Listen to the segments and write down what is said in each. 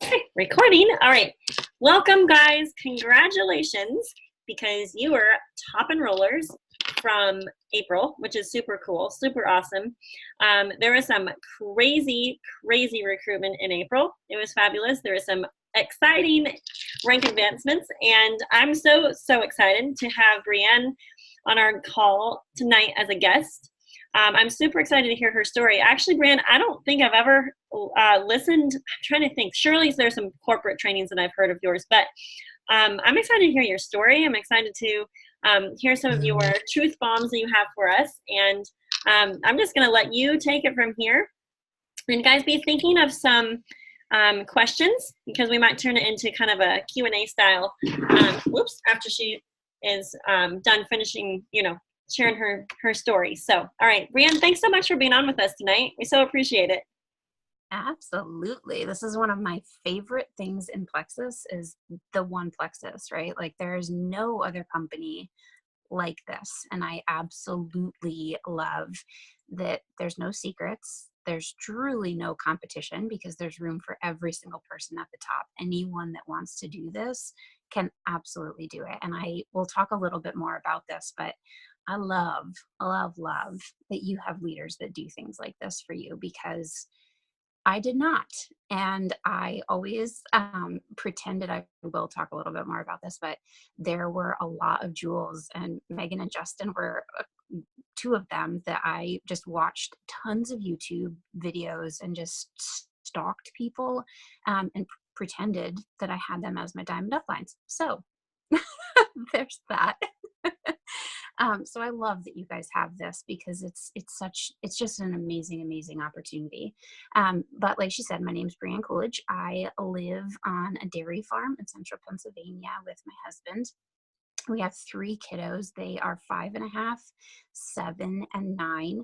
Okay, recording. All right. Welcome, guys. Congratulations, because you were top enrollers from April, which is super cool, super awesome. There was some crazy recruitment in April. It was fabulous. There was some exciting rank advancements, and I'm so excited to have Brianne on our call tonight as a guest. I'm super excited to hear her story. Actually, Brianne, I don't think I've ever listened. I'm trying to think. Surely there's some corporate trainings that I've heard of yours, but I'm excited to hear your story. I'm excited to hear some of your truth bombs that you have for us. And I'm just going to let you take it from here. And guys, be thinking of some questions, because we might turn it into kind of a Q&A style. After she is done finishing, sharing her story. So, all right, Brianne, thanks so much for being on with us tonight. We so appreciate it. Absolutely. This is one of my favorite things in Plexus, is the one Plexus, right? Like, there's no other company like this. And I absolutely love that there's no secrets. There's truly no competition, because there's room for every single person at the top. Anyone that wants to do this can absolutely do it. And I will talk a little bit more about this, but I love that you have leaders that do things like this for you, because I did not. And I always pretended. I will talk a little bit more about this, but there were a lot of jewels, and Megan and Justin were two of them that I just watched tons of YouTube videos and just stalked people and pretended that I had them as my diamond uplines. So there's that. So I love that you guys have this, because it's just an amazing opportunity. But like she said, my name's Brianne Coolidge. I live on a dairy farm in central Pennsylvania with my husband. We have 3 kiddos. They are 5.5, 7, and 9.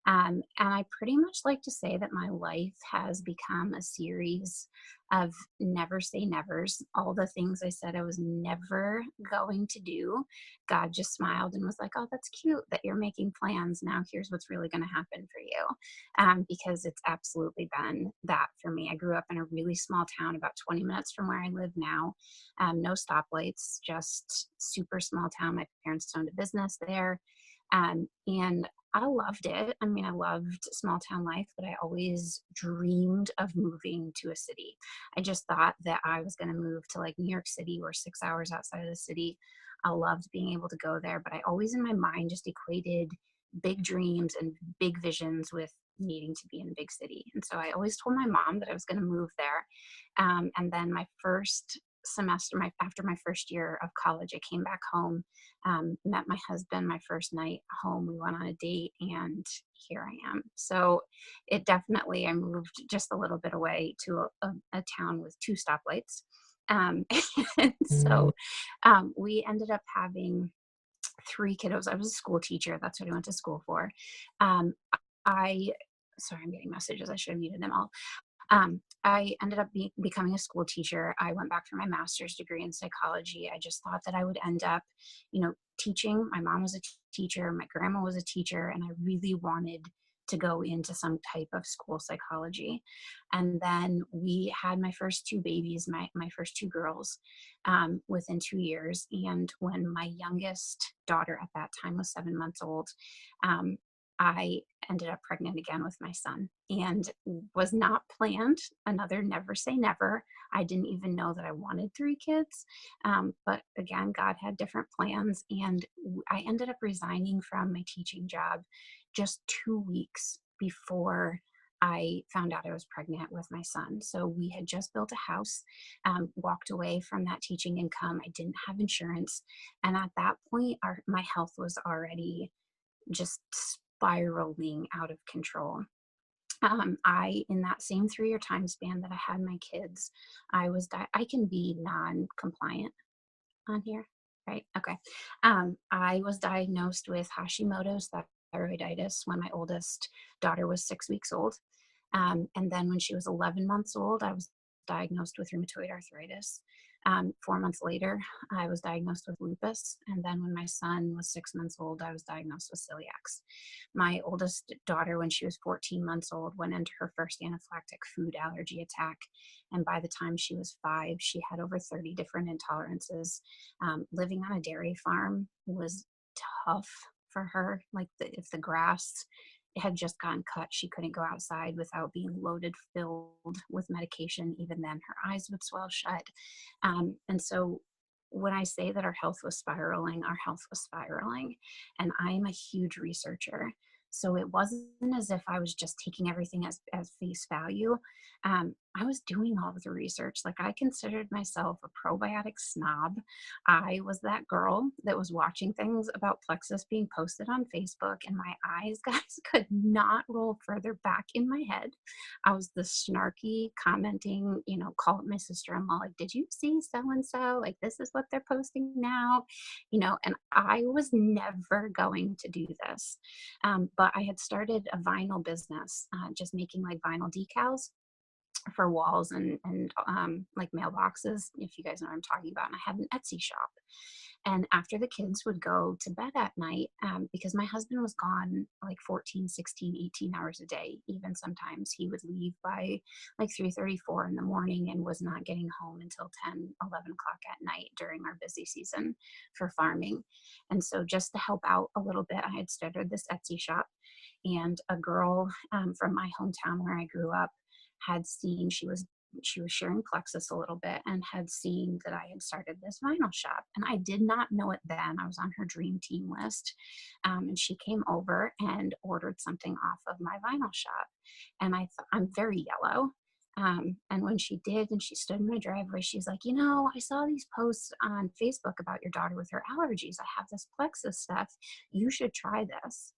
And I pretty much like to say that my life has become a series of never say nevers. All the things I said I was never going to do, God just smiled and was like, oh, that's cute that you're making plans. Now here's what's really going to happen for you. Because it's absolutely been that for me. I grew up in a really small town about 20 minutes from where I live now. No stoplights, just super small town. My parents owned a business there. And I loved it. I mean, I loved small town life, but I always dreamed of moving to a city. I just thought that I was going to move to like New York City, or 6 hours outside of the city. I loved being able to go there, but I always in my mind just equated big dreams and big visions with needing to be in a big city. And so I always told my mom that I was going to move there. And then my first semester, after my first year of college, I came back home, met my husband my first night home. We went on a date, and here I am. So it definitely, I moved just a little bit away to a town with 2 stoplights. And so we ended up having 3 kiddos. I was a school teacher. That's what I went to school for. Sorry, I'm getting messages. I should have muted them all. I ended up becoming a school teacher. I went back for my master's degree in psychology. I just thought that I would end up, teaching. My mom was a teacher. My grandma was a teacher. And I really wanted to go into some type of school psychology. And then we had my first 2 babies, my first 2 girls, within 2 years. And when my youngest daughter at that time was 7 months old, I ended up pregnant again with my son, and was not planned. Another never say never. I didn't even know that I wanted 3 kids. But again, God had different plans, and I ended up resigning from my teaching job just 2 weeks before I found out I was pregnant with my son. So we had just built a house, walked away from that teaching income. I didn't have insurance. And at that point, my health was already just spiraling out of control. In that same 3-year time span that I had my kids, I can be non-compliant on here, right? Okay. I was diagnosed with Hashimoto's thyroiditis when my oldest daughter was 6 weeks old. And then when she was 11 months old, I was diagnosed with rheumatoid arthritis. 4 months later, I was diagnosed with lupus. And then when my son was 6 months old, I was diagnosed with celiac. My oldest daughter, when she was 14 months old, went into her first anaphylactic food allergy attack. And by the time she was 5, she had over 30 different intolerances. Living on a dairy farm was tough for her. Like if the grass had just gotten cut, she couldn't go outside without being loaded, filled with medication. Even then, her eyes would swell shut. And so when I say that our health was spiraling, our health was spiraling. And I'm a huge researcher. So it wasn't as if I was just taking everything as face value. I was doing all of the research. Like I considered myself a probiotic snob. I was that girl that was watching things about Plexus being posted on Facebook, and my eyes, guys, could not roll further back in my head. I was the snarky commenting, call up my sister-in-law, like, did you see so-and-so? Like, this is what they're posting now, and I was never going to do this. But I had started a vinyl business, just making like vinyl decals for walls and like mailboxes, if you guys know what I'm talking about. And I had an Etsy shop. And after the kids would go to bed at night, because my husband was gone like 14, 16, 18 hours a day, even sometimes he would leave by like 3:34 in the morning and was not getting home until 10, 11 o'clock at night during our busy season for farming. And so just to help out a little bit, I had started this Etsy shop. And a girl from my hometown where I grew up had seen, she was sharing Plexus a little bit and had seen that I had started this vinyl shop. And I did not know it then. I was on her dream team list. And she came over and ordered something off of my vinyl shop. And I'm very yellow. And when she did, and she stood in my driveway, she's like, I saw these posts on Facebook about your daughter with her allergies. I have this Plexus stuff. You should try this.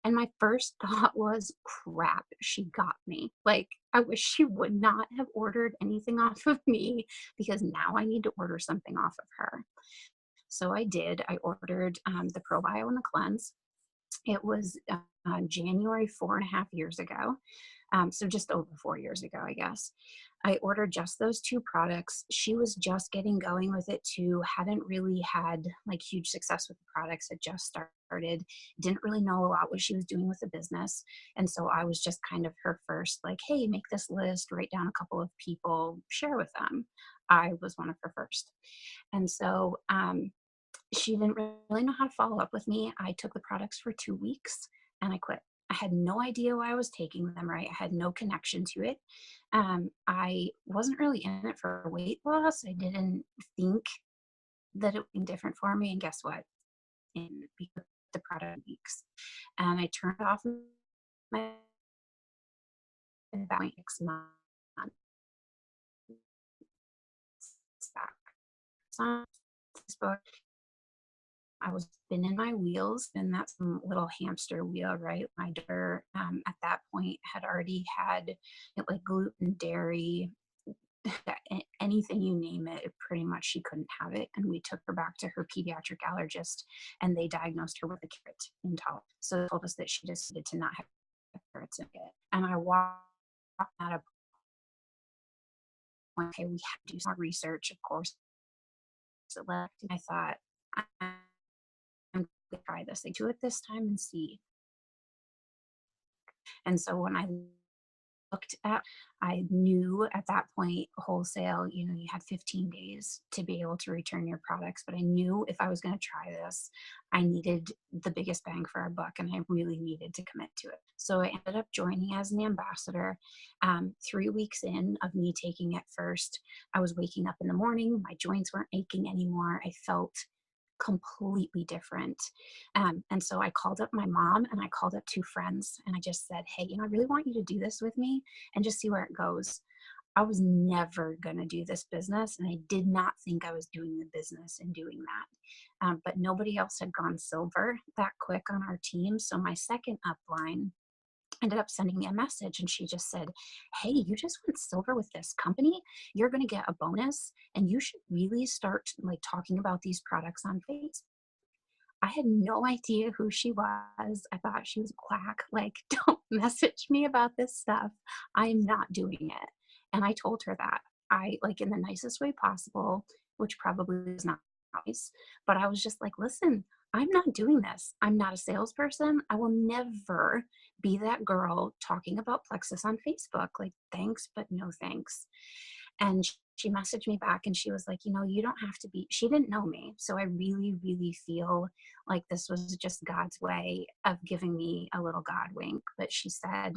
And my first thought was, crap, she got me. Like, I wish she would not have ordered anything off of me, because now I need to order something off of her. So I did. I ordered the ProBio and the Cleanse. It was January 4.5 years ago. So just over 4 years ago, I guess. I ordered just those two products. She was just getting going with it too, hadn't really had like huge success with the products, had just started, didn't really know a lot what she was doing with the business. And so I was just kind of her first, like, hey, make this list, write down a couple of people, share with them. I was one of her first. And so she didn't really know how to follow up with me. I took the products for 2 weeks and I quit. I had no idea why I was taking them, right? I had no connection to it. I wasn't really in it for weight loss. I didn't think that it would be different for me. And guess what? Because the product weeks. And I turned off my about 6 months back. On Facebook, I was spinning my wheels, and that's a little hamster wheel, right? My daughter at that point had already had like gluten, dairy, anything you name it, pretty much she couldn't have it. And we took her back to her pediatric allergist, and they diagnosed her with a carrot intolerance. So they told us that she decided to not have carrots in it. And I walked at a point, okay, we have to do some more research, of course. So I thought, I'm going to try this. I do it this time and see. And so when I looked at, I knew at that point, wholesale, you had 15 days to be able to return your products. But I knew if I was going to try this, I needed the biggest bang for our buck, and I really needed to commit to it. So I ended up joining as an ambassador. 3 weeks in of me taking it first, I was waking up in the morning. My joints weren't aching anymore. I felt completely different. And so I called up my mom and I called up 2 friends, and I just said, hey, I really want you to do this with me and just see where it goes. I was never going to do this business, and I did not think I was doing the business and doing that. But nobody else had gone silver that quick on our team. So my second upline ended up sending me a message, and she just said, hey, you just went silver with this company. You're going to get a bonus, and you should really start like talking about these products on Facebook. I had no idea who she was. I thought she was a quack. Like, don't message me about this stuff. I am not doing it. And I told her that, I like, in the nicest way possible. which probably is not nice. But I was just like, listen, I'm not doing this. I'm not a salesperson. I will never be that girl talking about Plexus on Facebook. Like, thanks, but no thanks. And she messaged me back and she was like, you don't have to be, she didn't know me. So I really, really feel like this was just God's way of giving me a little God wink. But she said,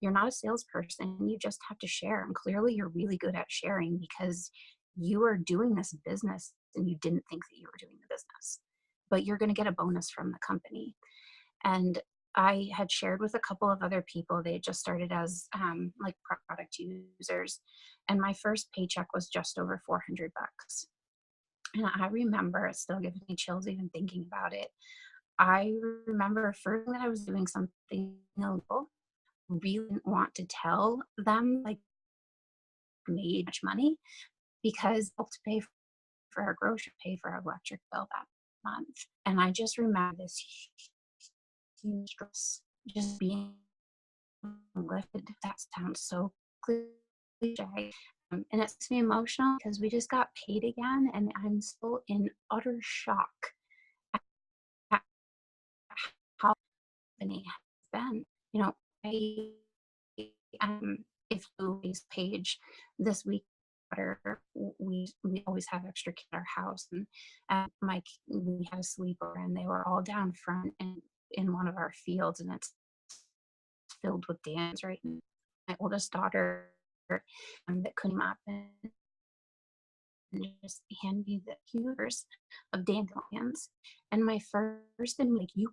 you're not a salesperson. You just have to share. And clearly you're really good at sharing because you are doing this business and you didn't think that you were doing the business, but you're going to get a bonus from the company. And I had shared with a couple of other people. They had just started as like product users, and my first paycheck was just over $400. And I remember, it still gives me chills even thinking about it. I remember first that I was doing something illegal, really didn't want to tell them like made much money because I helped pay for our grocery, pay for our electric bill that month. And I just remember this huge stress just being lifted. That sounds so cliche. And it makes me emotional because we just got paid again, and I'm still in utter shock at how the company has been. I if you page this week, we always have extra kids at our house, and we had a sleepover, and they were all down front and in one of our fields, and it's filled with dandelions right now. My oldest daughter that couldn't up and just hand me the hewers of dandelions. And my first and like, you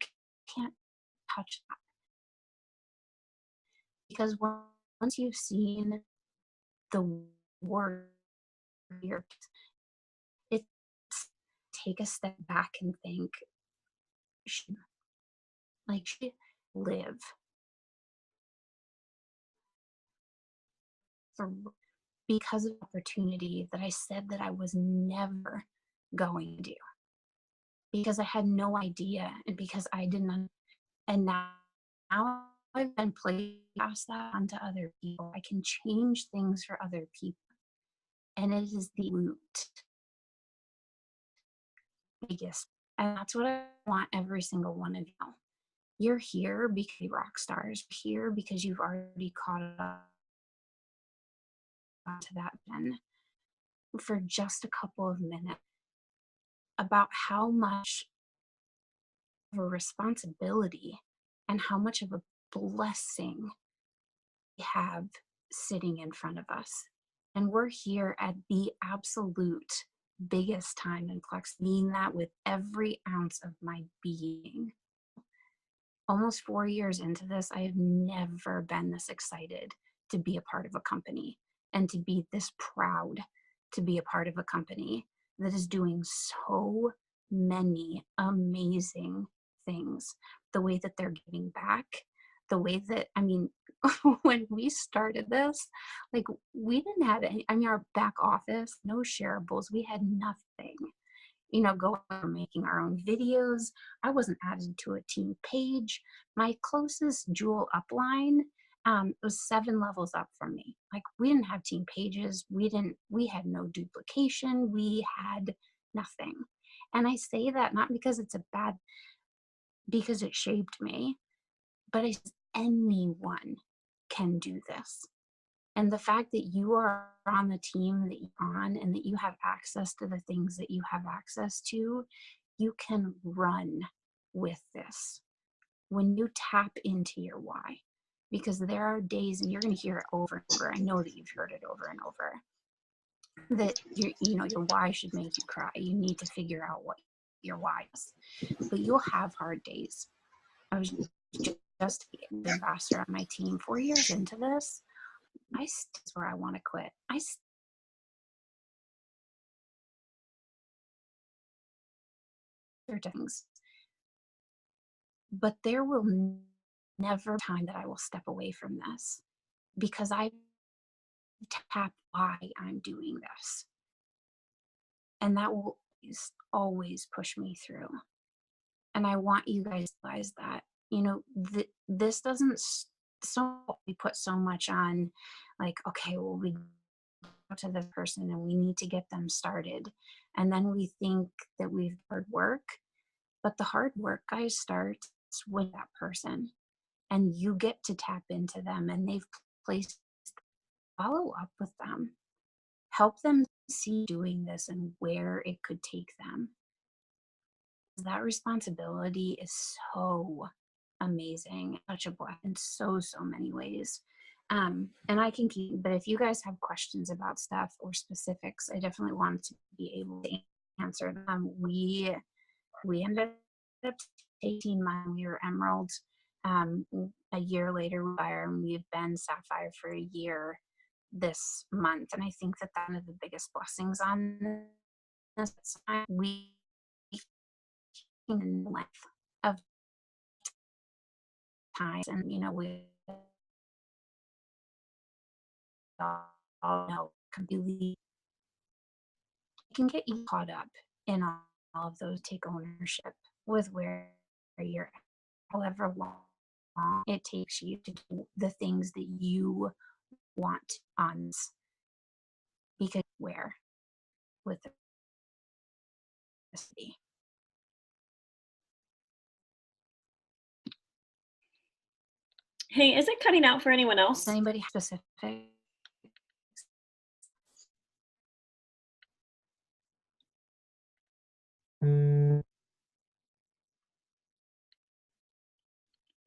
can't touch that because once you've seen the word, it's take a step back and think, like, she live for because of opportunity that I said that I was never going to do because I had no idea and because I didn't. And now I've been passed that on to other people. I can change things for other people. And it is the root biggest. And that's what I want every single one of you. You're here because you're rock stars. You're here because you've already caught up to that then for just a couple of minutes about how much of a responsibility and how much of a blessing we have sitting in front of us. And we're here at the absolute biggest time in Plex, mean that with every ounce of my being. Almost 4 years into this, I have never been this excited to be a part of a company and to be this proud to be a part of a company that is doing so many amazing things. The way that they're giving back, the way that, when we started this, like, we didn't have any, our back office, no shareables, we had nothing. Going making our own videos. I wasn't added to a team page. My closest Jewel upline was 7 levels up from me. Like, we didn't have team pages. We had no duplication. We had nothing. And I say that not because it's because it shaped me, but anyone can do this. And the fact that you are on the team that you're on and that you have access to the things that you have access to, you can run with this when you tap into your why. Because there are days, and you're going to hear it over and over. I know that you've heard it over and over, that your why should make you cry. You need to figure out what your why is. But you'll have hard days. I was just the ambassador on my team 4 years into this. That's where I want to quit. Things, but there will never be time that I will step away from this because I tap why I'm doing this, and that will always push me through. And I want you guys to realize that this doesn't. So we put so much on, like, okay, well, we to this person and we need to get them started. And then we think that we've hard work, but the hard work, guys, starts with that person. And you get to tap into them, and they've placed, follow up with them, help them see doing this and where it could take them. That responsibility is so amazing, such a blessing in so many ways. And I can keep, but if you guys have questions about stuff or specifics, I definitely want to be able to answer them. We ended up 18 months. We were Emerald. A year later, we Sapphire, and we've been Sapphire for a year this month. And I think that one of the biggest blessings on this time, we in length of time, and we all know completely can get you caught up in all of those. Take ownership with where you're at, however long it takes you to do the things that you want on, because where with the city. Hey, is it cutting out for anyone else? Does anybody have specific?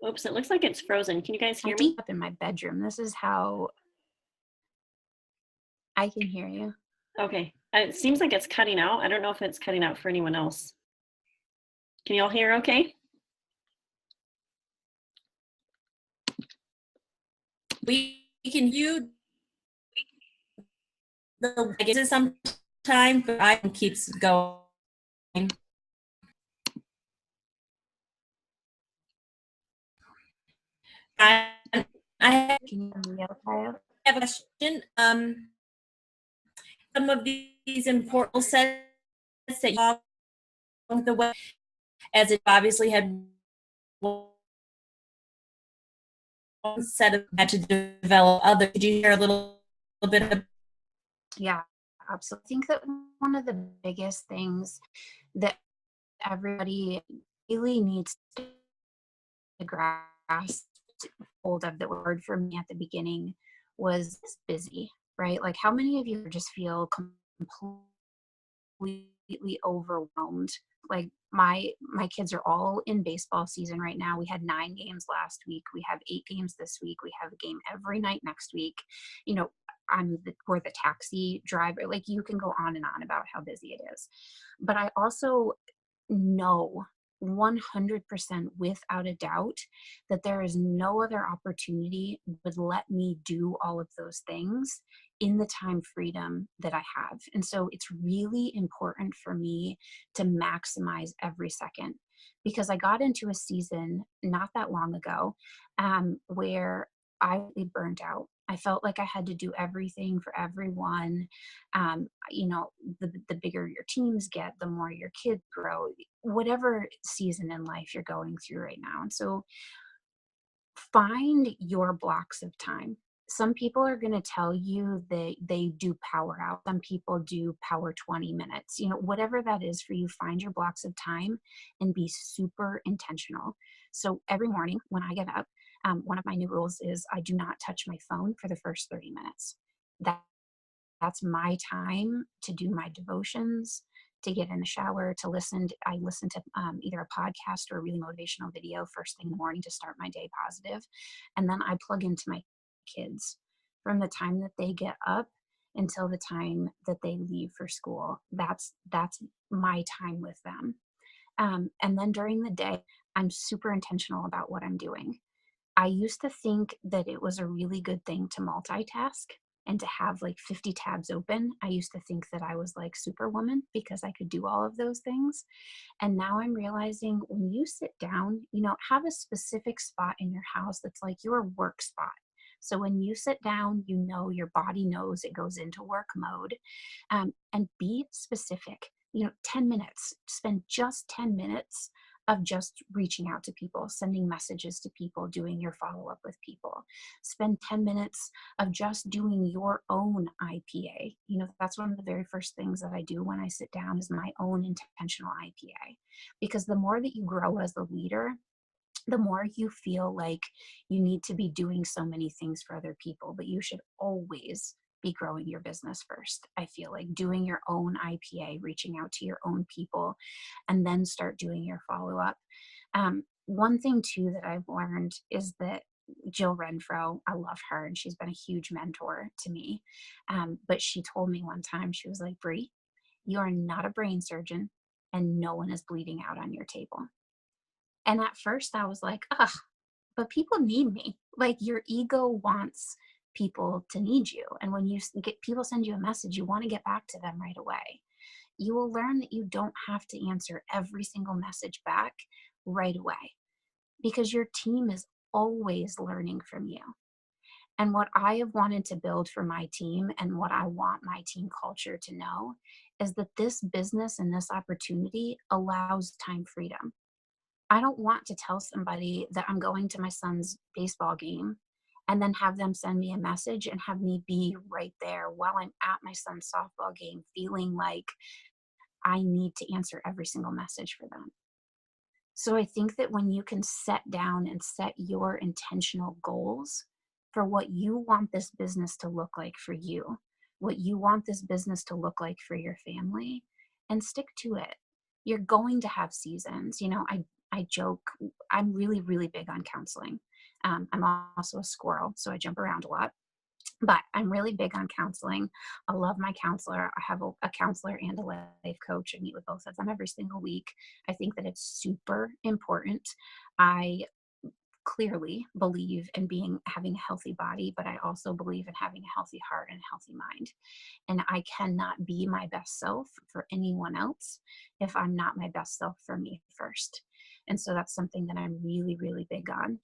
Oops, it looks like it's frozen. Can you guys hear I'm me? up in my bedroom. This is how I can hear you. Okay. It seems like it's cutting out. I don't know if it's cutting out for anyone else. Can you all hear okay? We can view the guess sometime, but I keeps going. I Can you hear me okay? have a question. Some of these important sets that you have on the web, as it obviously had one set of had to develop other. Could you share a little bit of? Yeah, absolutely. I think that one of the biggest things that everybody really needs to grasp hold of, that word for me at the beginning, was busy, right? Like, how many of you just feel completely overwhelmed? Like, my kids are all in baseball season right now. We had 9 games last week. We have 8 games this week. We have a game every night next week. We're the taxi driver. Like, you can go on and on about how busy it is. But I also know 100% without a doubt that there is no other opportunity would let me do all of those things in the time freedom that I have. And so it's really important for me to maximize every second, because I got into a season not that long ago where I really burned out. I felt like I had to do everything for everyone. The bigger your teams get, the more your kids grow, whatever season in life you're going through right now. And so find your blocks of time. Some people are going to tell you that they do power out. Some people do power 20 minutes. Whatever that is for you, find your blocks of time and be super intentional. So every morning when I get up, one of my new rules is I do not touch my phone for the first 30 minutes. That's my time to do my devotions, to get in the shower, to listen. I listen to either a podcast or a really motivational video first thing in the morning to start my day positive. And then I plug into my kids from the time that they get up until the time that they leave for school. That's my time with them. And then during the day, I'm super intentional about what I'm doing. I used to think that it was a really good thing to multitask and to have like 50 tabs open. I used to think that I was like Superwoman because I could do all of those things. And now I'm realizing when you sit down, have a specific spot in your house that's like your work spot. So when you sit down, your body knows it goes into work mode, and be specific. 10 minutes, spend just 10 minutes of just reaching out to people, sending messages to people, doing your follow-up with people. Spend 10 minutes of just doing your own IPA. You know, that's one of the very first things that I do when I sit down is my own intentional IPA. Because the more that you grow as a leader, the more you feel like you need to be doing so many things for other people, but you should always be growing your business first. I feel like doing your own IPA, reaching out to your own people, and then start doing your follow up. One thing too that I've learned is that Jill Renfro, I love her, and she's been a huge mentor to me. But she told me one time, she was like, Brie, you are not a brain surgeon, and no one is bleeding out on your table. And at first I was like, ugh, but people need me. Like, your ego wants people to need you. And when you get people send you a message, you want to get back to them right away. You will learn that you don't have to answer every single message back right away, because your team is always learning from you. And what I have wanted to build for my team, and what I want my team culture to know, is that this business and this opportunity allows time freedom. I don't want to tell somebody that I'm going to my son's baseball game and then have them send me a message and have me be right there while I'm at my son's softball game, feeling like I need to answer every single message for them. So I think that when you can set down and set your intentional goals for what you want this business to look like for you, what you want this business to look like for your family, and stick to it, you're going to have seasons. You know, I joke, I'm really, really big on counseling. I'm also a squirrel, so I jump around a lot, but I'm really big on counseling. I love my counselor. I have a counselor and a life coach. I meet with both of them every single week. I think that it's super important. I clearly believe in having a healthy body, but I also believe in having a healthy heart and a healthy mind. And I cannot be my best self for anyone else if I'm not my best self for me first. And so that's something that I'm really, really big on.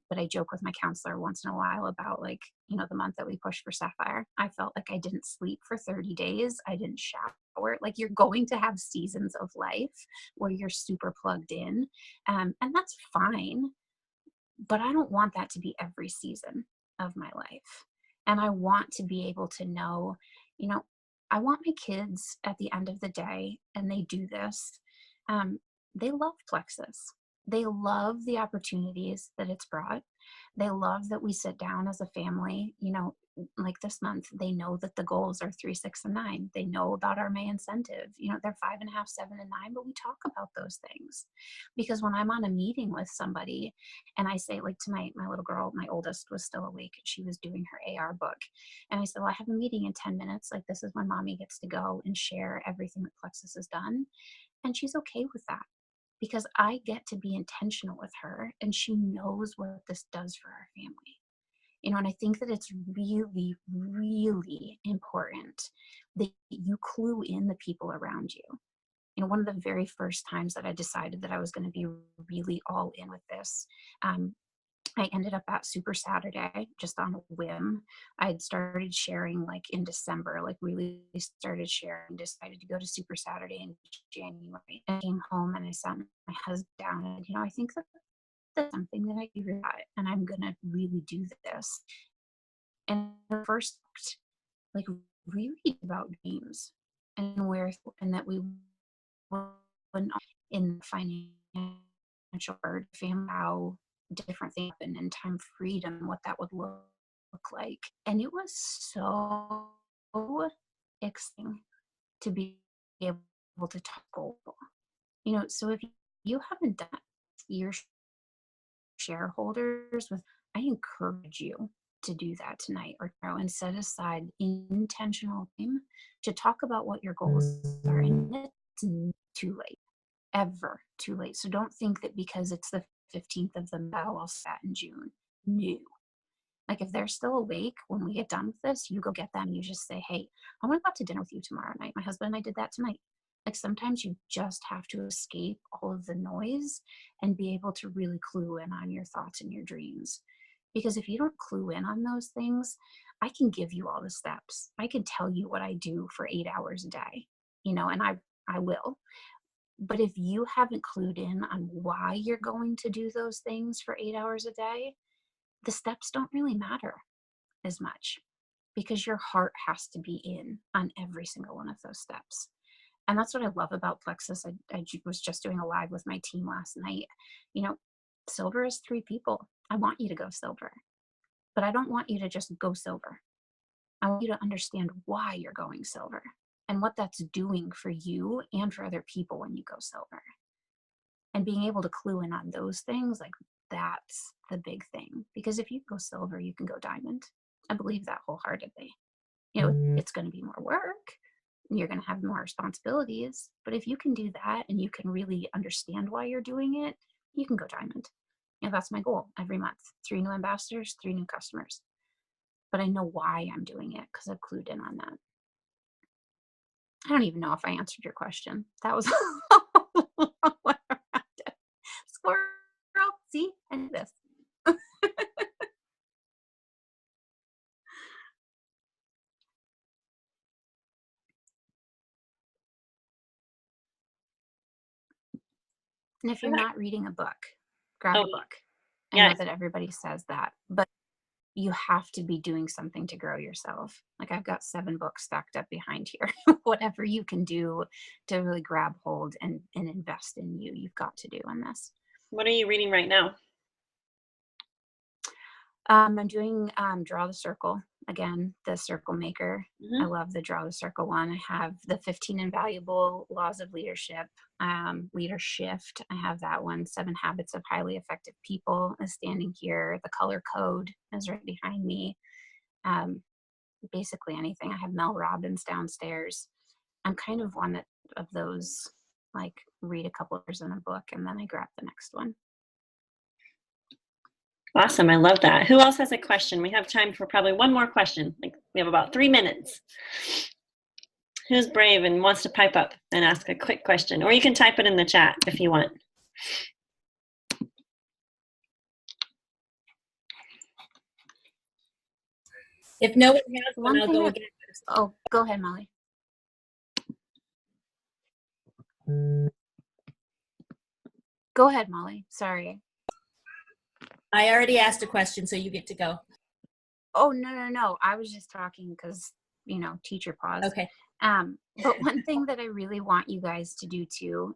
But I joke with my counselor once in a while about, like, you know, the month that we pushed for Sapphire, I felt like I didn't sleep for 30 days. I didn't shower. Like, you're going to have seasons of life where you're super plugged in. And that's fine. But I don't want that to be every season of my life. And I want to be able to know, you know, I want my kids at the end of the day, and they do this, they love Plexus. They love the opportunities that it's brought. They love that we sit down as a family, you know, like this month, they know that the goals are 3, 6, and 9. They know about our May incentive. You know, they're 5.5, 7, and 9, but we talk about those things. Because when I'm on a meeting with somebody and I say, like tonight, my little girl, my oldest, was still awake. She was doing her AR book. And I said, well, I have a meeting in 10 minutes. Like, this is when mommy gets to go and share everything that Plexus has done. And she's okay with that, because I get to be intentional with her, and she knows what this does for our family. You know, and I think that it's really, really important that you clue in the people around you. You know, one of the very first times that I decided that I was going to be really all in with this, I ended up at Super Saturday just on a whim. I had started sharing like in December, like really started sharing, decided to go to Super Saturday in January. I came home and I sat my husband down and, you know, I think that that's something that I do really got, and I'm going to really do this. And the first, like, really about dreams and where, and that we wouldn't in financial or family, how different things happen and time freedom, what that would look like. And it was so exciting to be able to talk over. You know, so if you haven't done your shareholders with, I encourage you to do that tonight or tomorrow, and set aside intentional time to talk about what your goals are. And it's too late, ever too late. So don't think that because it's the 15th of the month, I'll start in June. No. Like, if they're still awake when we get done with this, you go get them. You just say, hey, I want to go out to dinner with you tomorrow night. My husband and I did that tonight. Like, sometimes you just have to escape all of the noise and be able to really clue in on your thoughts and your dreams. Because if you don't clue in on those things, I can give you all the steps. I can tell you what I do for 8 hours a day, you know, and I will. But if you haven't clued in on why you're going to do those things for 8 hours a day, the steps don't really matter as much, because your heart has to be in on every single one of those steps. And that's what I love about Plexus. I was just doing a live with my team last night. You know, silver is 3 people. I want you to go silver, but I don't want you to just go silver. I want you to understand why you're going silver and what that's doing for you and for other people when you go silver. And being able to clue in on those things, like, that's the big thing. Because if you go silver, you can go diamond. I believe that wholeheartedly. You know, it's going to be more work. You're going to have more responsibilities. But if you can do that and you can really understand why you're doing it, you can go diamond. You know, that's my goal every month. 3 new ambassadors, 3 new customers. But I know why I'm doing it because I've clued in on that. I don't even know if I answered your question. That was squirrel. See, I did this. And if you're not reading a book, grab a book. I know that everybody says that, but you have to be doing something to grow yourself. Like, I've got 7 books stacked up behind here. Whatever you can do to really grab hold and invest in you, you've got to do on this. What are you reading right now? I'm doing Draw the Circle. Again, the Circle Maker. I love the Draw the Circle one. I have the 15 Invaluable Laws of Leadership. Leader Shift. I have that one. 7 Habits of Highly Effective People is standing here. The Color Code is right behind me. Basically anything. I have Mel Robbins downstairs. I'm kind of one of those, like, read a couple hours in a book and then I grab the next one. Awesome. I love that. Who else has a question? We have time for probably one more question. Like, we have about 3 minutes. Who's brave and wants to pipe up and ask a quick question? Or you can type it in the chat if you want. If no one has one, I'll go again. Oh, go ahead, Molly. Go ahead, Molly. Sorry. I already asked a question, so you get to go. Oh, no. I was just talking because, you know, teacher pause. Okay. But one thing that I really want you guys to do too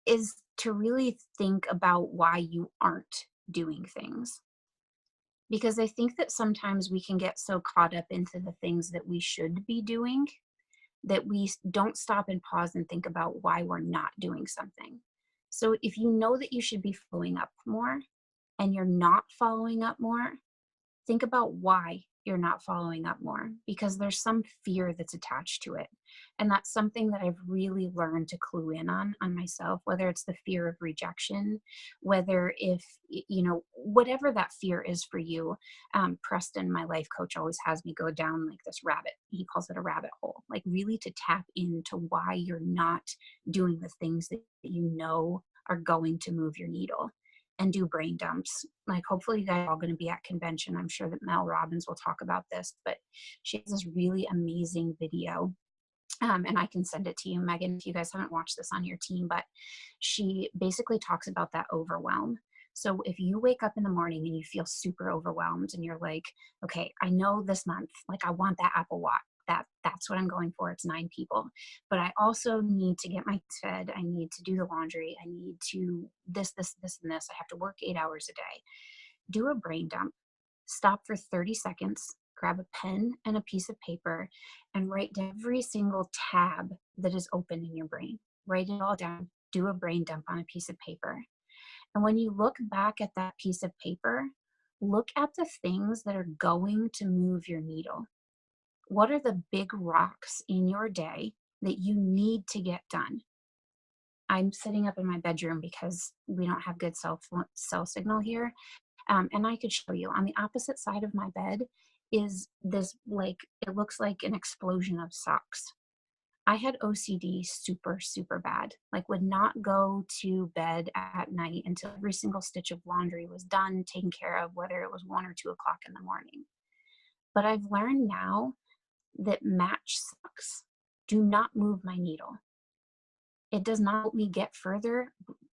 is to really think about why you aren't doing things. Because I think that sometimes we can get so caught up into the things that we should be doing that we don't stop and pause and think about why we're not doing something. So if you know that you should be following up more and you're not following up more, think about why you're not following up more, because there's some fear that's attached to it. And that's something that I've really learned to clue in on myself, whether it's the fear of rejection, whether if, you know, whatever that fear is for you. Preston, my life coach, always has me go down like this rabbit. He calls it a rabbit hole, like really to tap into why you're not doing the things that you know are going to move your needle. And do brain dumps. Like, hopefully you guys are all going to be at convention. I'm sure that Mel Robbins will talk about this, but she has this really amazing video. And I can send it to you, Megan, if you guys haven't watched this on your team, but she basically talks about that overwhelm. So if you wake up in the morning and you feel super overwhelmed and you're like, okay, I know this month, like, I want that Apple Watch. That's what I'm going for. It's 9 people. But I also need to get my kids fed. I need to do the laundry. I need to this, and this. I have to work 8 hours a day. Do a brain dump. Stop for 30 seconds. Grab a pen and a piece of paper and write down every single tab that is open in your brain. Write it all down. Do a brain dump on a piece of paper. And when you look back at that piece of paper, look at the things that are going to move your needle. What are the big rocks in your day that you need to get done? I'm sitting up in my bedroom because we don't have good cell signal here. And I could show you on the opposite side of my bed is this, like, it looks like an explosion of socks. I had OCD super, super bad, like would not go to bed at night until every single stitch of laundry was done, taken care of, whether it was 1 or 2 o'clock in the morning. But I've learned now that match socks do not move my needle. It does not help me get further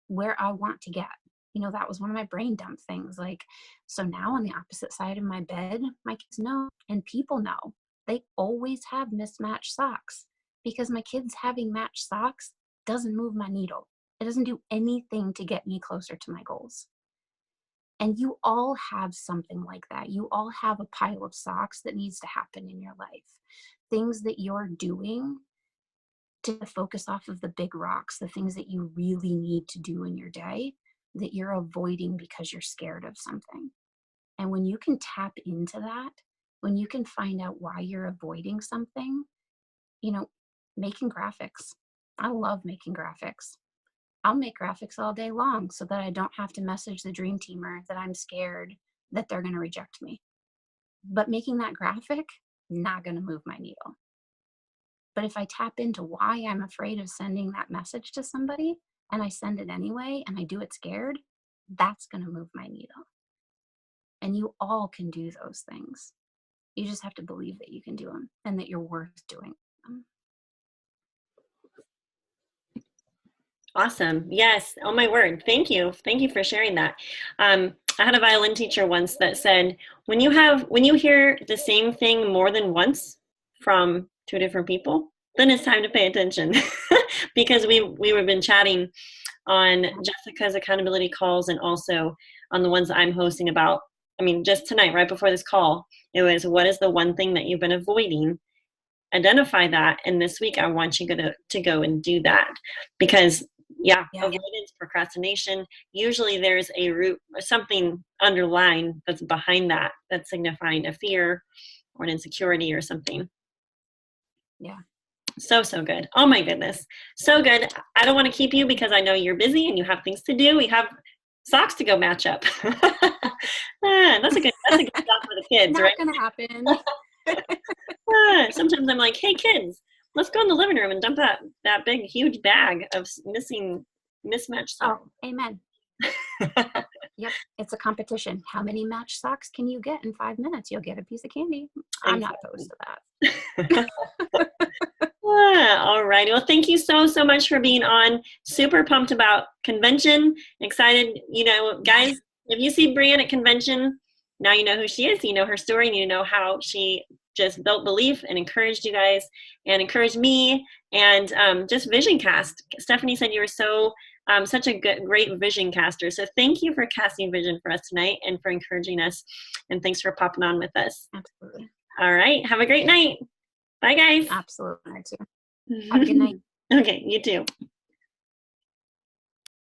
where I want to get. You know, that was one of my brain dump things. Like, so now on the opposite side of my bed, my kids know, and people know, they always have mismatched socks, because my kids having matched socks doesn't move my needle. It doesn't do anything to get me closer to my goals. And you all have something like that. You all have a pile of socks that needs to happen in your life. Things that you're doing to focus off of the big rocks, the things that you really need to do in your day that you're avoiding because you're scared of something. And when you can tap into that, when you can find out why you're avoiding something, you know, making graphics. I love making graphics. I'll make graphics all day long so that I don't have to message the dream teamer that I'm scared that they're going to reject me. But making that graphic, not going to move my needle. But if I tap into why I'm afraid of sending that message to somebody, and I send it anyway, and I do it scared, that's going to move my needle. And you all can do those things. You just have to believe that you can do them and that you're worth doing them. Awesome. Yes. Oh my word. Thank you. Thank you for sharing that. I had a violin teacher once that said, when you hear the same thing more than once from two different people, then it's time to pay attention. Because we've been chatting on Jessica's accountability calls and also on the ones that I'm hosting about. I mean, just tonight, right before this call, it was, what is the one thing that you've been avoiding? Identify that. And this week, I want you to go and do that. Because avoidance, procrastination, usually there's a root or something underlying that's behind that, that's signifying a fear or an insecurity or something. Yeah. So good. Oh my goodness. So good. I don't want to keep you because I know you're busy and you have things to do. We have socks to go match up. That's a good job for the kids, Not right? Not gonna happen. Sometimes I'm like, hey kids, let's go in the living room and dump that big huge bag of mismatched socks. Oh, amen. Yep, it's a competition. How many matched socks can you get in 5 minutes? You'll get a piece of candy. I'm not opposed to that. All righty. Well, thank you so much for being on. Super pumped about convention. Excited. You know, guys, if you see Brianne at convention, now you know who she is. You know her story, and you know how she just built belief and encouraged you guys and encouraged me, and just vision cast. Stephanie said you were such a great vision caster. So thank you for casting vision for us tonight and for encouraging us. And thanks for popping on with us. Absolutely. All right. Have a great night. Bye, guys. Absolutely. Have a good night. Okay, you too.